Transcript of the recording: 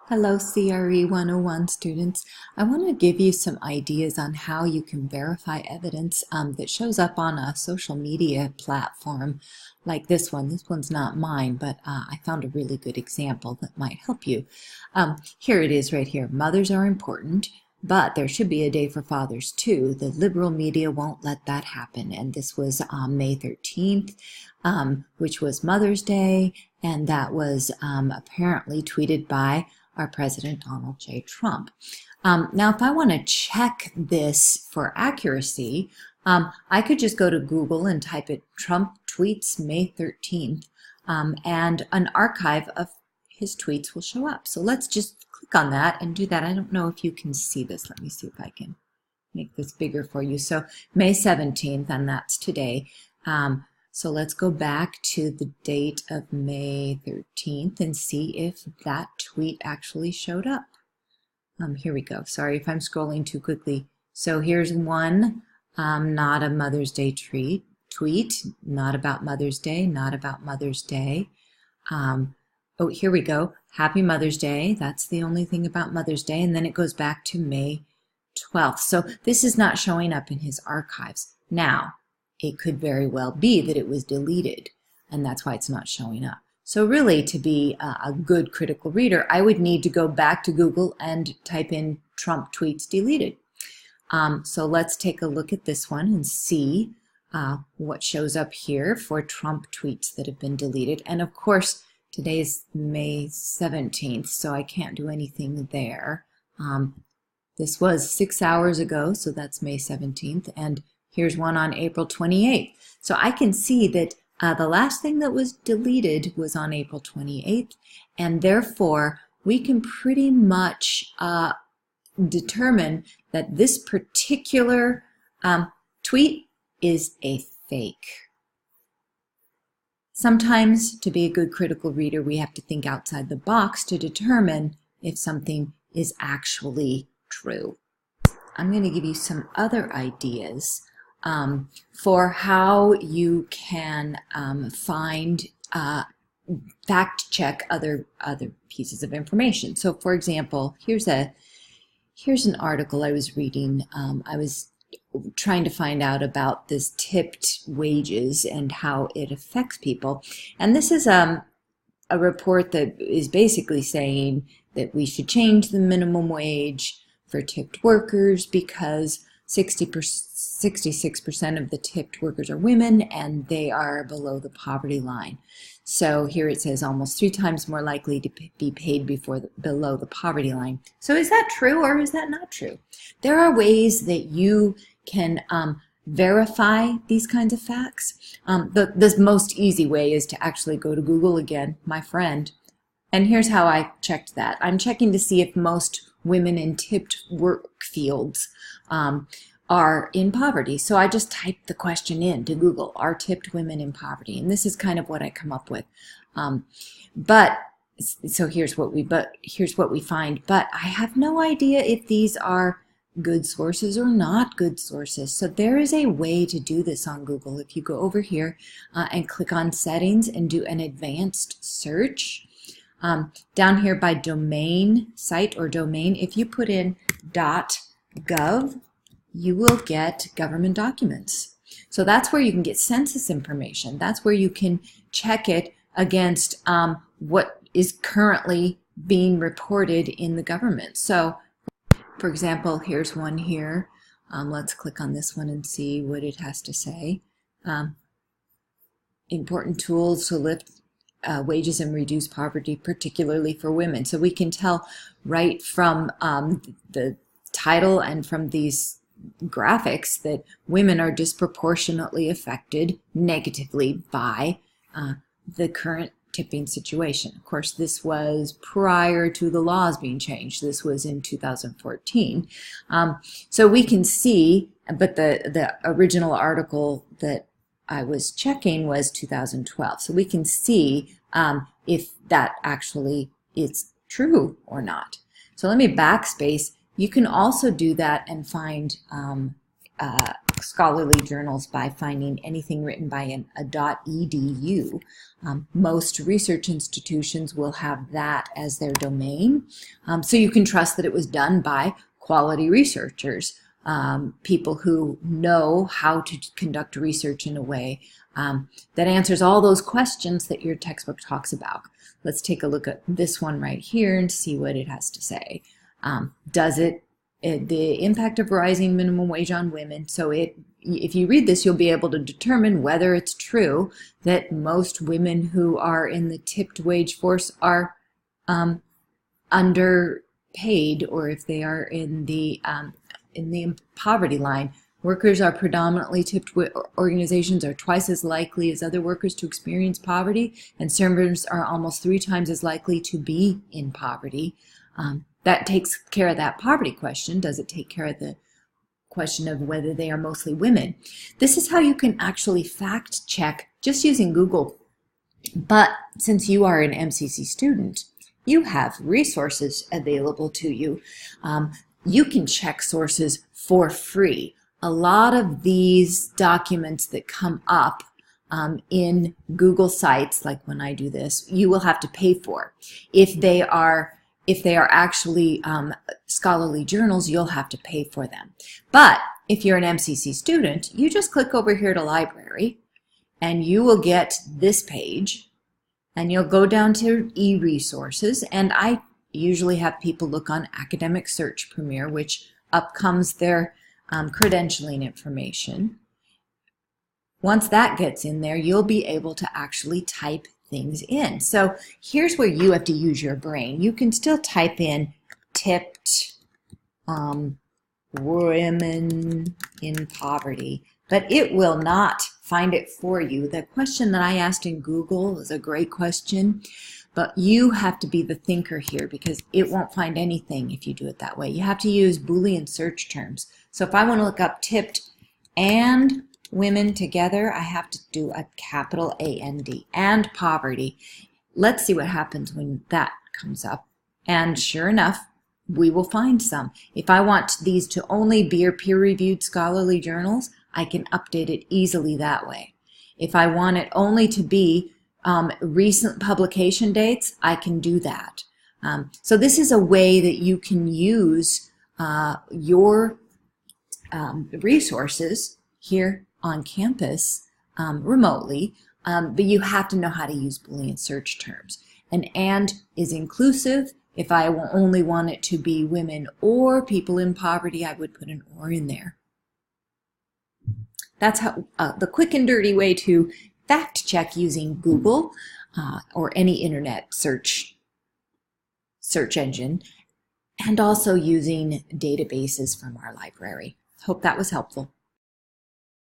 Hello, CRE 101 students. I want to give you some ideas on how you can verify evidence that shows up on a social media platform like this one. This one's not mine, but I found a really good example that might help you. Here it is right here. Mothers are important, but there should be a day for fathers too. The liberal media won't let that happen. And this was May 13th, which was Mother's Day, and that was apparently tweeted by our President Donald J. Trump. Now, if I want to check this for accuracy, I could just go to Google and type it Trump tweets May 13th, and an archive of his tweets will show up. So let's just click on that and do that. I don't know if you can see this. Let me see if I can make this bigger for you. So May 17th, and that's today. So let's go back to the date of May 13th and see if that tweet actually showed up. Here we go. Sorry if I'm scrolling too quickly. So here's one, not a Mother's Day tweet, not about Mother's Day, not about Mother's Day. Oh, here we go. Happy Mother's Day. That's the only thing about Mother's Day. And then it goes back to May 12th. So this is not showing up in his archives. Now, it could very well be that it was deleted, and that's why it's not showing up. So really, to be a good critical reader, I would need to go back to Google and type in Trump tweets deleted. So let's take a look at this one and see what shows up here for Trump tweets that have been deleted. And of course, today is May 17th, so I can't do anything there. This was 6 hours ago, so that's May 17th, and here's one on April 28th. So I can see that the last thing that was deleted was on April 28th, and therefore we can pretty much determine that this particular tweet is a fake. Sometimes, to be a good critical reader, we have to think outside the box to determine if something is actually true. I'm going to give you some other ideas for how you can find, fact check other pieces of information. So, for example, here's an article I was reading. I was trying to find out about this tipped wages and how it affects people, and this is a report that is basically saying that we should change the minimum wage for tipped workers because 66% of the tipped workers are women, and they are below the poverty line. So here it says almost 3 times more likely to be paid below the poverty line. So is that true or is that not true? There are ways that you can verify these kinds of facts. The most easy way is to actually go to Google again, my friend. And here's how I checked that. I'm checking to see if most women in tipped work fields are in poverty. So I just typed the question in to Google, are tipped women in poverty? And this is kind of what I come up with. So here's what we find. But I have no idea if these are good sources or not good sources. So there is a way to do this on Google. If you go over here and click on settings and do an advanced search, down here by domain, site or domain, if you put in .gov, you will get government documents. So that's where you can get census information. That's where you can check it against what is currently being reported in the government. So, for example, here's one here. Let's click on this one and see what it has to say. Important tools to lift wages and reduce poverty, particularly for women. So we can tell right from the title and from these graphics that women are disproportionately affected negatively by the current tipping situation. Of course, this was prior to the laws being changed. This was in 2014. So we can see, but the original article that I was checking was 2012. So we can see if that actually is true or not. So let me backspace. You can also do that and find scholarly journals by finding anything written by a .edu. Most research institutions will have that as their domain, so you can trust that it was done by quality researchers, people who know how to conduct research in a way that answers all those questions that your textbook talks about. Let's take a look at this one right here and see what it has to say. The impact of rising minimum wage on women. So if you read this, you'll be able to determine whether it's true that most women who are in the tipped wage force are underpaid, or if they are in the poverty line. Workers are predominantly tipped organizations are twice as likely as other workers to experience poverty, and servers are almost 3 times as likely to be in poverty. That takes care of that poverty question. Does it take care of the question of whether they are mostly women? This is how you can actually fact check just using Google. But since you are an MCC student, you have resources available to you. You can check sources for free. A lot of these documents that come up in Google sites, like when I do this, you will have to pay for. If they are actually scholarly journals, you'll have to pay for them. But if you're an MCC student, you just click over here to library and you will get this page, and you'll go down to e-resources, and I usually have people look on Academic Search Premier, which up comes their credentialing information. Once that gets in there, you'll be able to actually type things in. So here's where you have to use your brain. You can still type in tipped women in poverty, but it will not find it for you. The question that I asked in Google is a great question, but you have to be the thinker here because it won't find anything if you do it that way. You have to use Boolean search terms. So if I want to look up tipped and women together, I have to do a capital A-N-D, and poverty. Let's see what happens when that comes up. And sure enough, we will find some. If I want these to only be peer-reviewed scholarly journals, I can update it easily that way. If I want it only to be recent publication dates, I can do that. So this is a way that you can use your resources here on campus remotely, but you have to know how to use Boolean search terms. And is inclusive. If I only want it to be women or people in poverty, I would put an or in there. That's how the quick and dirty way to fact check using Google or any internet search engine, and also using databases from our library. Hope that was helpful.